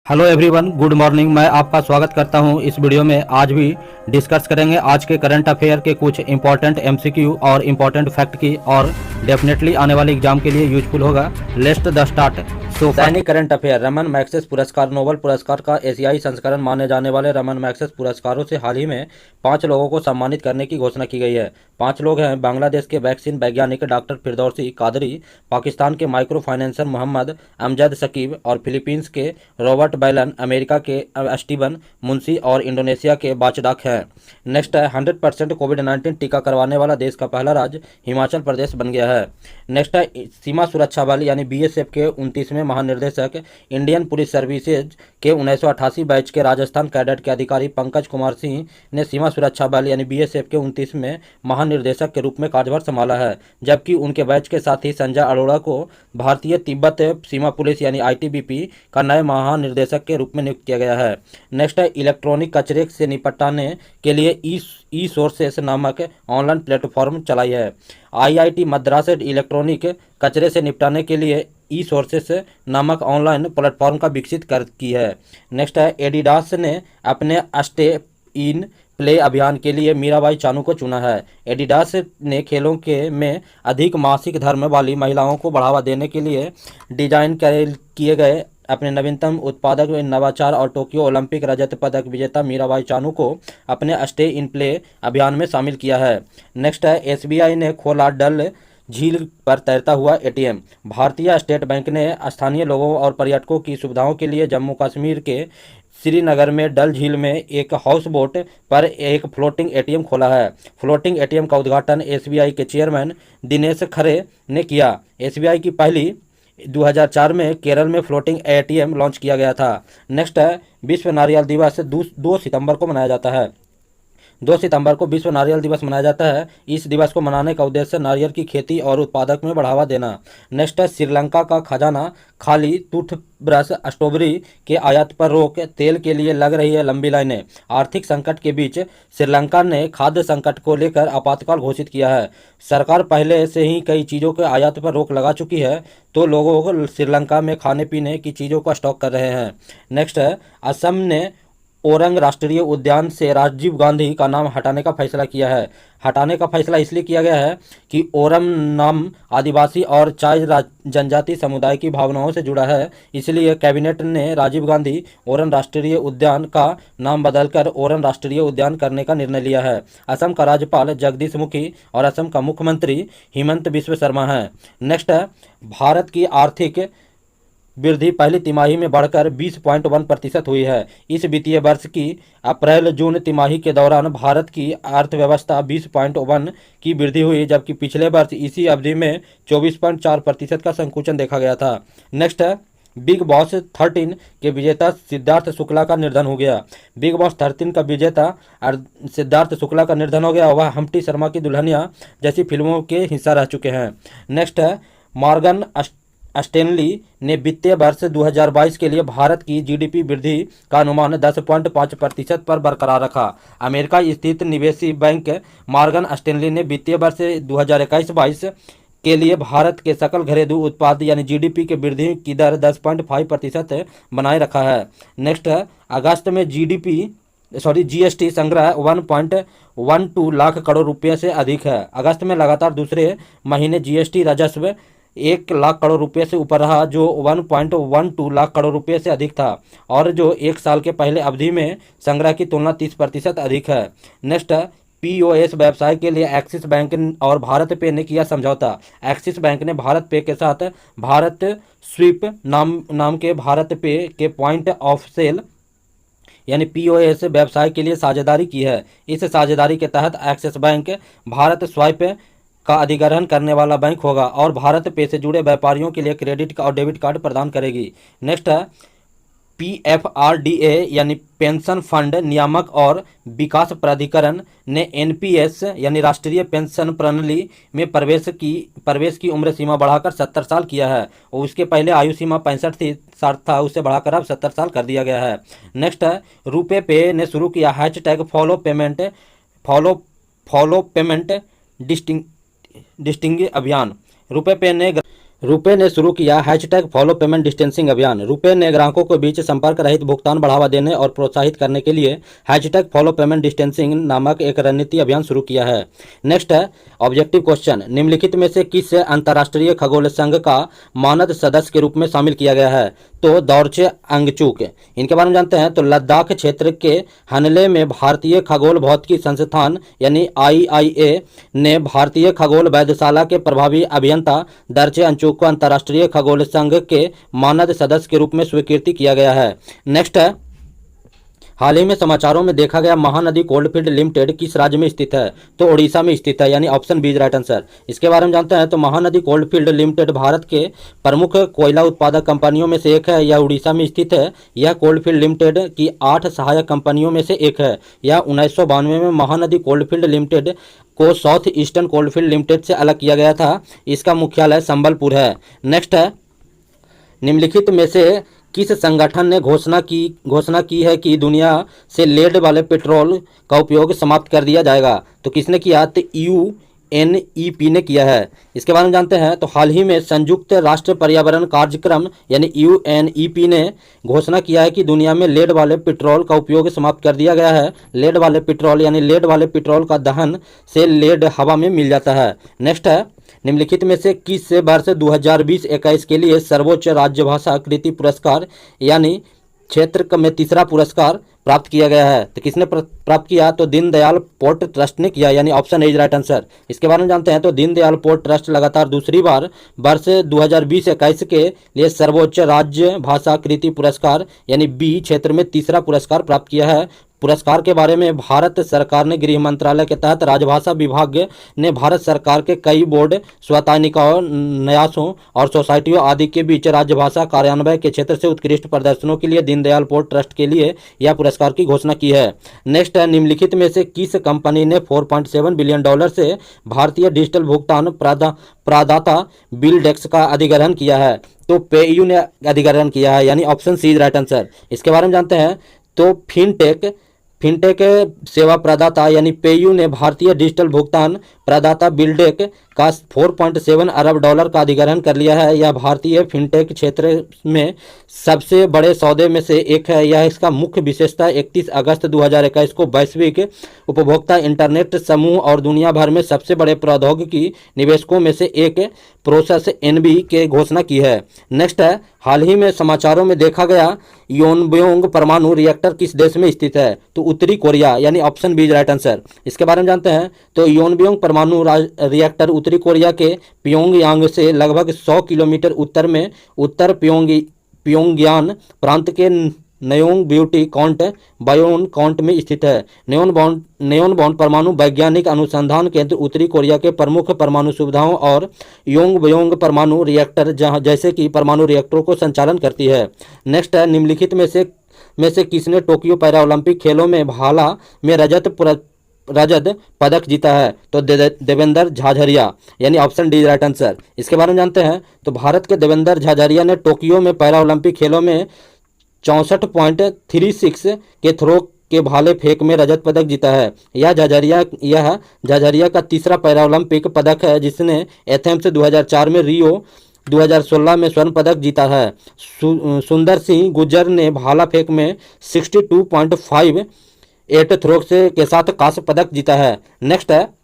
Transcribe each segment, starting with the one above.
Hello everyone, good morning. मैं आपका स्वागत करता हूं इस वीडियो में। आज भी डिस्कस करेंगे आज के करंट अफेयर के कुछ इंपॉर्टेंट एमसीक्यू और इंपॉर्टेंट फैक्ट की, और डेफिनेटली आने वाले एग्जाम के लिए यूजफुल होगा। Let's the start. सो दैनिक करंट अफेयर। रमन मैग्सेस पुरस्कार नोबेल पुरस्कार का एशियाई संस्करण माने जाने वाले रमन मैग्सेस पुरस्कारों से हाल ही में 5 लोगों को सम्मानित करने की घोषणा की गई है। 5 लोग हैं बांग्लादेश के वैक्सीन वैज्ञानिक डॉक्टर फिरदौसी कादरी, पाकिस्तान के माइक्रो फाइनेंसर मोहम्मद अमजद शकीब और फिलीपींस के रॉबर्ट बैलन, अमेरिका के स्टीवन मुंशी और इंडोनेशिया के बाचडाक हैं। नेक्स्ट है 100% कोविड-19 टीका करवाने वाला देश का पहला राज्य हिमाचल प्रदेश बन गया है। नेक्स्ट है सीमा सुरक्षा बल यानी बीएसएफ के 29वें महानिर्देशक, इंडियन पुलिस सर्विसेज के 1988 बैच के राजस्थान कैडेट के अधिकारी पंकज कुमार सिंह ने सीमा सुरक्षा बल यानी बीएसएफ के 29वें महानिर्देशक के रूप में कार्यभार संभाला है, जबकि उनके बैच के साथ ही संजय अरोड़ा को भारतीय तिब्बत सीमा पुलिस यानी आईटीबीपी का नए महानिर्देशक के रूप में नियुक्त किया गया है। नेक्स्ट है इलेक्ट्रॉनिक कचरे से निपटाने के लिए ई सोर्सेस नामक ऑनलाइन प्लेटफॉर्म चलाई है। आईआईटी मद्रास इलेक्ट्रॉनिक कचरे से निपटाने के लिए ई सोर्सेस नामक ऑनलाइन प्लेटफॉर्म का विकसित कर की है। नेक्स्ट है एडिडास ने अपने स्टे इन प्ले अभियान के लिए मीराबाई चानू को चुना है। एडिडास ने खेलों के में अधिक मासिक धर्म वाली महिलाओं को बढ़ावा देने के लिए डिजाइन किए गए अपने नवीनतम उत्पादक नवाचार और टोक्यो ओलंपिक रजत पदक विजेता मीराबाई चानू को अपने स्टे इन प्ले अभियान में शामिल किया है। नेक्स्ट है एसबीआई ने खोला डल झील पर तैरता हुआ एटीएम। भारतीय स्टेट बैंक ने स्थानीय लोगों और पर्यटकों की सुविधाओं के लिए जम्मू कश्मीर के श्रीनगर में डल झील में एक हाउस बोट पर एक फ्लोटिंग एटीएम खोला है। फ्लोटिंग एटीएम का उद्घाटन एसबीआई के चेयरमैन दिनेश खरे ने किया। एसबीआई की पहली 2004 में केरल में फ्लोटिंग एटीएम लॉन्च किया गया था। नेक्स्ट है विश्व नारियल दिवस 2 सितंबर को मनाया जाता है। 2 सितंबर को विश्व नारियल दिवस मनाया जाता है। इस दिवस को मनाने का उद्देश्य नारियल की खेती और उत्पादक में बढ़ावा देना। नेक्स्ट है श्रीलंका का खजाना खाली, टूथब्रश स्ट्रॉबेरी के आयात पर रोक, तेल के लिए लग रही है लंबी लाइनें। आर्थिक संकट के बीच श्रीलंका ने खाद्य संकट को लेकर आपातकाल घोषित किया है। सरकार पहले से ही कई चीज़ों के आयात पर रोक लगा चुकी है, तो लोगों को श्रीलंका में खाने पीने की चीज़ों का स्टॉक कर रहे हैं। नेक्स्ट है असम ने ओरंग राष्ट्रीय उद्यान से राजीव गांधी का नाम हटाने का फैसला किया है। हटाने का फैसला इसलिए किया गया है कि ओरम नाम आदिवासी और चाय जनजाति समुदाय की भावनाओं से जुड़ा है, इसलिए कैबिनेट ने राजीव गांधी ओरन राष्ट्रीय उद्यान का नाम बदलकर ओरन राष्ट्रीय उद्यान करने का निर्णय लिया है। असम का राज्यपाल जगदीश मुखी और असम का मुख्यमंत्री हिमंत बिस्व शर्मा है। नेक्स्ट है भारत की आर्थिक वृद्धि पहली तिमाही में बढ़कर 20.1% हुई है। इस वित्तीय वर्ष की अप्रैल जून तिमाही के दौरान भारत की अर्थव्यवस्था 20.1 की वृद्धि हुई, जबकि पिछले वर्ष इसी अवधि में 24.4% का संकुचन देखा गया था। नेक्स्ट है बिग बॉस 13 के विजेता सिद्धार्थ शुक्ला का निधन हो गया। बिग बॉस 13 का विजेता सिद्धार्थ शुक्ला का निधन हो गया। वह हम्प्टी शर्मा की दुल्हनिया जैसी फिल्मों के हिस्सा रह चुके हैं। नेक्स्ट है मॉर्गन स्टैनली ने वित्तीय वर्ष 2022 के लिए भारत की जीडीपी वृद्धि का अनुमान 10.5% पर बरकरार रखा। अमेरिका स्थित निवेशी बैंक मॉर्गन स्टैनली ने वित्तीय वर्ष 2021-22 के लिए भारत के सकल घरेलू उत्पाद यानी जीडीपी के वृद्धि की दर 10.5% बनाए रखा है। नेक्स्ट है अगस्त में जीएसटी संग्रह 1.12 लाख करोड़ रुपये से अधिक है। अगस्त में लगातार दूसरे महीने जीएसटी राजस्व 1 लाख करोड़ रुपए से ऊपर रहा, जो 1.12 लाख करोड़ रुपए से अधिक था, और जो एक साल के पहले अवधि में संग्रह की तुलना 30% अधिक है। नेक्स्ट है पीओएस व्यवसाय के लिए एक्सिस बैंक और भारत पे ने किया समझौता। एक्सिस बैंक ने भारत पे के साथ भारत स्वीप नाम के भारत पे के पॉइंट ऑफ सेल यानी पीओएस व्यवसाय के लिए साझेदारी की है। इस साझेदारी के तहत एक्सिस बैंक भारत स्वाइप का अधिग्रहण करने वाला बैंक होगा और भारत पे से जुड़े व्यापारियों के लिए क्रेडिट और डेबिट कार्ड प्रदान करेगी। नेक्स्ट है पीएफआरडीए यानी पेंशन फंड नियामक और विकास प्राधिकरण ने एनपीएस यानी राष्ट्रीय पेंशन प्रणाली में प्रवेश की उम्र सीमा बढ़ाकर 70 साल किया है, और उसके पहले आयु सीमा 65 साल था, उसे बढ़ाकर अब 70 साल कर दिया गया है। नेक्स्ट है रुपे पे ने शुरू किया #फॉलो पेमेंट डिस्टिंग अभियान। रुपे पे ने रुपे ने शुरू किया #फॉलो पेमेंट डिस्टेंसिंग अभियान। रुपे ने ग्राहकों के बीच संपर्क रहित भुगतान बढ़ावा देने और प्रोत्साहित करने के लिए #फॉलो पेमेंट डिस्टेंसिंग नामक एक रणनीति अभियान शुरू किया है। नेक्स्ट है ऑब्जेक्टिव क्वेश्चन, निम्नलिखित में से किस अंतर्राष्ट्रीय खगोल संघ का मानद सदस्य के रूप में शामिल किया गया है? तो दौरचे अंगचूक। इनके बारे में जानते हैं। तो लद्दाख क्षेत्र के हनले में भारतीय खगोल भौतिकी संस्थान यानी IIA ने भारतीय खगोल वेधशाला के प्रभावी अभियंता दर्चे अंचुक को अंतर्राष्ट्रीय खगोल संघ के मानद सदस्य के रूप में स्वीकृति किया गया है। नेक्स्ट है, हाल ही में समाचारों में देखा गया महानदी कोलफील्ड लिमिटेड किस राज्य में स्थित है? तो ओडिशा में स्थित है, यानी ऑप्शन बी राइट आंसर। इसके बारे में जानते हैं। तो महानदी कोलफील्ड लिमिटेड भारत के प्रमुख कोयला उत्पादक कंपनियों में से एक है। यह उड़ीसा में स्थित है। यह कोलफील्ड लिमिटेड की 8 सहायक कंपनियों में से एक है। यह 1992 में महानदी कोलफील्ड लिमिटेड को साउथ ईस्टर्न कोलफील्ड लिमिटेड से अलग किया गया था। इसका मुख्यालय संबलपुर है। नेक्स्ट है, निम्नलिखित में से किस संगठन ने घोषणा की है कि दुनिया से लेड वाले पेट्रोल का उपयोग समाप्त कर दिया जाएगा? तो किसने किया? तो UNEP ने किया है। इसके बारे में जानते हैं। तो हाल ही में संयुक्त राष्ट्र पर्यावरण कार्यक्रम यानी UNEP ने घोषणा किया है कि दुनिया में लेड वाले पेट्रोल का उपयोग समाप्त कर दिया गया है। लेड वाले पेट्रोल यानी लेड वाले पेट्रोल का दहन से लेड हवा में मिल जाता है। नेक्स्ट है, निम्नलिखित में से किस वर्ष 2020-21 के लिए सर्वोच्च राजभाषा कृति पुरस्कार यानी क्षेत्र में तीसरा पुरस्कार प्राप्त किया गया है? तो किसने प्राप्त किया? तो दीनदयाल पोर्ट ट्रस्ट ने किया, यानी option A is right answer. इसके बारे में जानते हैं। तो दीनदयाल पोर्ट ट्रस्ट लगातार दूसरी बार वर्ष 2020-21 के लिए सर्वोच्च राज्य भाषा कृति पुरस्कार यानी बी क्षेत्र में तीसरा पुरस्कार प्राप्त किया है। पुरस्कार के बारे में भारत सरकार ने गृह मंत्रालय के तहत राजभाषा विभाग ने भारत सरकार के कई बोर्ड, स्वतः निकायों, न्यासों और सोसाइटियों आदि के बीच राजभाषा कार्यान्वयन के क्षेत्र से उत्कृष्ट प्रदर्शनों के लिए दीनदयाल पोर्ट ट्रस्ट के लिए यह पुरस्कार की घोषणा की है। नेक्स्ट है, निम्नलिखित में से किस कंपनी ने $4.7 बिलियन से भारतीय डिजिटल भुगतान प्रदाता बिलडेक्स का अधिग्रहण किया है? तो पेयू ने अधिग्रहण किया है, यानी option C is right answer. इसके बारे में जानते हैं। तो फिनटेक सेवा प्रदाता यानी पेयू ने भारतीय डिजिटल भुगतान प्रदाता बिलडेक का $4.7 अरब का अधिग्रहण कर लिया है। यह भारतीय फिनटेक क्षेत्र में सबसे बड़े सौदे में से एक है। यह इसका मुख्य विशेषता 31 अगस्त 2021 को वैश्विक उपभोक्ता इंटरनेट समूह और दुनिया भर में सबसे बड़े प्रौद्योगिकी निवेशकों में से एक प्रोसेस NB के घोषणा की है। नेक्स्ट है, हाल ही में समाचारों में देखा गया योनब्योंग परमाणु रिएक्टर किस देश में स्थित है? तो उत्तरी कोरिया, यानी ऑप्शन बी राइट आंसर। इसके बारे में जानते हैं। तो योनब्योंग परमाणु रिएक्टर उत्तरी कोरिया के प्योंगयांग से लगभग 100 किलोमीटर उत्तर में उत्तर प्योंगयान प्रांत के नयोंग ब्यूटी काउंट बायोन काउंट में स्थित है। नेयोनबॉन्ड परमाणु वैज्ञानिक अनुसंधान केंद्र उत्तरी कोरिया के प्रमुख परमाणु सुविधाओं और योंगब्योंग परमाणु रिएक्टर जैसे कि परमाणु रिएक्टरों को संचालन करती है। नेक्स्ट है, निम्नलिखित में से किसने टोक्यो पैरा ओलंपिक खेलों में भाला में रजत पदक जीता है? तो देवेंद्र झाझरिया, यानी ऑप्शन डी राइट आंसर। इसके बारे में जानते हैं। तो भारत के देवेंद्र झाझरिया ने टोक्यो में पैरा ओलंपिक खेलों में 64.36 के थ्रो के भाले फेंक में रजत पदक जीता है। यह झाझरिया का तीसरा पैरा ओलंपिक पदक है, जिसने एथेंस 2004 में, रियो 2016 में स्वर्ण पदक जीता है। सुंदर सिंह गुर्जर ने भाला फेंक में 62.58 थ्रो के साथ कांस्य पदक जीता है। नेक्स्ट है,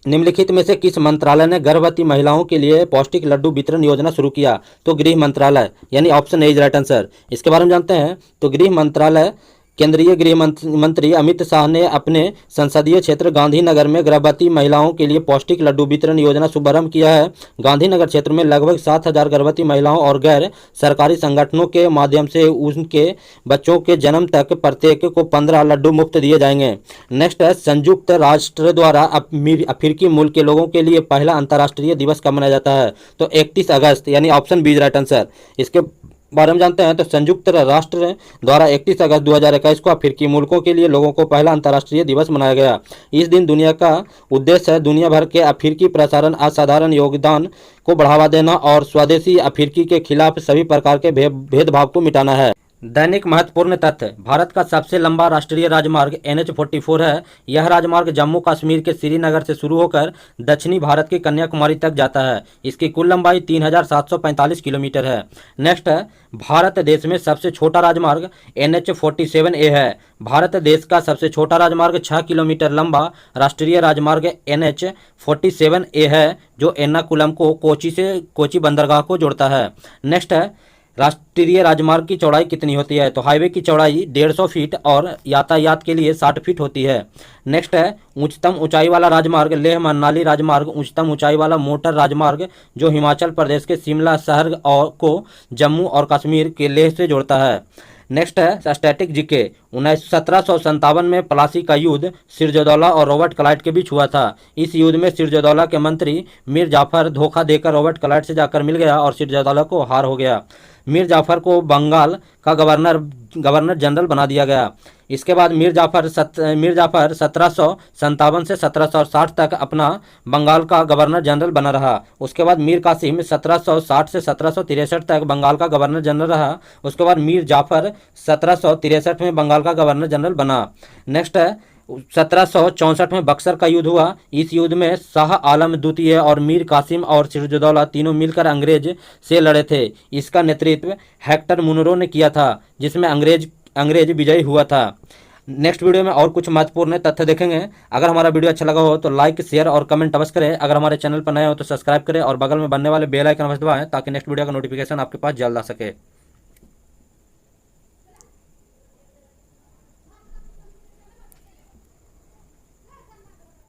निम्नलिखित में से किस मंत्रालय ने गर्भवती महिलाओं के लिए पौष्टिक लड्डू वितरण योजना शुरू किया? तो गृह मंत्रालय, यानी option A is right answer. इसके बारे में जानते हैं। तो गृह मंत्रालय केंद्रीय गृह मंत्री अमित शाह ने अपने संसदीय क्षेत्र गांधीनगर में गर्भवती महिलाओं के लिए पौष्टिक लड्डू वितरण योजना शुभारंभ किया है। गांधीनगर क्षेत्र में लगभग 7,000 गर्भवती महिलाओं और गैर सरकारी संगठनों के माध्यम से उनके बच्चों के जन्म तक प्रत्येक को 15 लड्डू मुफ्त दिए जाएंगे। नेक्स्ट है, संयुक्त राष्ट्र द्वारा अफ्रीकी मूल के लोगों के लिए पहला अंतर्राष्ट्रीय दिवस कब मनाया जाता है? तो 31 अगस्त, यानी ऑप्शन बी राइट आंसर। इसके बारे में जानते हैं। तो संयुक्त राष्ट्र द्वारा 31 अगस्त 2021 को अफ्रीकी मुल्कों के लिए लोगों को पहला अंतर्राष्ट्रीय दिवस मनाया गया। इस दिन दुनिया का उद्देश्य है दुनिया भर के अफ्रीकी प्रसारण असाधारण योगदान को बढ़ावा देना और स्वदेशी अफ्रीकी के खिलाफ सभी प्रकार के भेदभाव को मिटाना है। दैनिक महत्वपूर्ण तथ्य। भारत का सबसे लंबा राष्ट्रीय राजमार्ग NH-44 है। यह राजमार्ग जम्मू कश्मीर के श्रीनगर से शुरू होकर दक्षिणी भारत के कन्याकुमारी तक जाता है। इसकी कुल लंबाई 3745 किलोमीटर है। नेक्स्ट है, भारत देश में सबसे छोटा राजमार्ग NH-47A है। भारत देश का सबसे छोटा राजमार्ग 6 किलोमीटर लंबा राष्ट्रीय राजमार्ग NH-47A है, जो एर्नाकुलम को कोची बंदरगाह को जोड़ता है। नेक्स्ट है, राष्ट्रीय राजमार्ग की चौड़ाई कितनी होती है? तो हाईवे की चौड़ाई 150 फीट और यातायात के लिए 60 फीट होती है। नेक्स्ट है, उच्चतम ऊंचाई वाला राजमार्ग लेह मनाली राजमार्ग उच्चतम ऊंचाई वाला मोटर राजमार्ग जो हिमाचल प्रदेश के शिमला शहर को जम्मू और कश्मीर के लेह से जोड़ता है। नेक्स्ट है स्टैटिक जीके। 1757 में प्लासी का युद्ध सिरजौदौला और रॉबर्ट क्लाइव के बीच हुआ था। इस युद्ध में सिरजौदौला के मंत्री मीर जाफर धोखा देकर रॉबर्ट क्लाइव से जाकर मिल गया और सिरजौदौला को हार हो गया। मीर जाफर को बंगाल का गवर्नर जनरल बना दिया गया। इसके बाद मीर जाफर 1757 से 1760 तक अपना बंगाल का गवर्नर जनरल बना रहा। उसके बाद मीर कासिम 1760 से 1763 तक बंगाल का गवर्नर जनरल रहा। उसके बाद मीर जाफर 1763 में बंगाल का गवर्नर जनरल बना। नेक्स्ट है, 1764 में बक्सर का युद्ध हुआ। इस युद्ध में शाह आलम द्वितीय और मीर कासिम और सिरजौदौला तीनों मिलकर अंग्रेज से लड़े थे। इसका नेतृत्व हेक्टर मुनरो ने किया था, जिसमें अंग्रेज विजयी हुआ था। नेक्स्ट वीडियो में और कुछ महत्वपूर्ण तथ्य देखेंगे। अगर हमारा वीडियो अच्छा लगा हो तो लाइक शेयर और कमेंट अवश्य करें। अगर हमारे चैनल पर नए हो तो सब्सक्राइब करें और बगल में बनने वाले बेल आइकन अवश्य दबाएं ताकि नेक्स्ट वीडियो का नोटिफिकेशन आपके पास जल्द आ सके।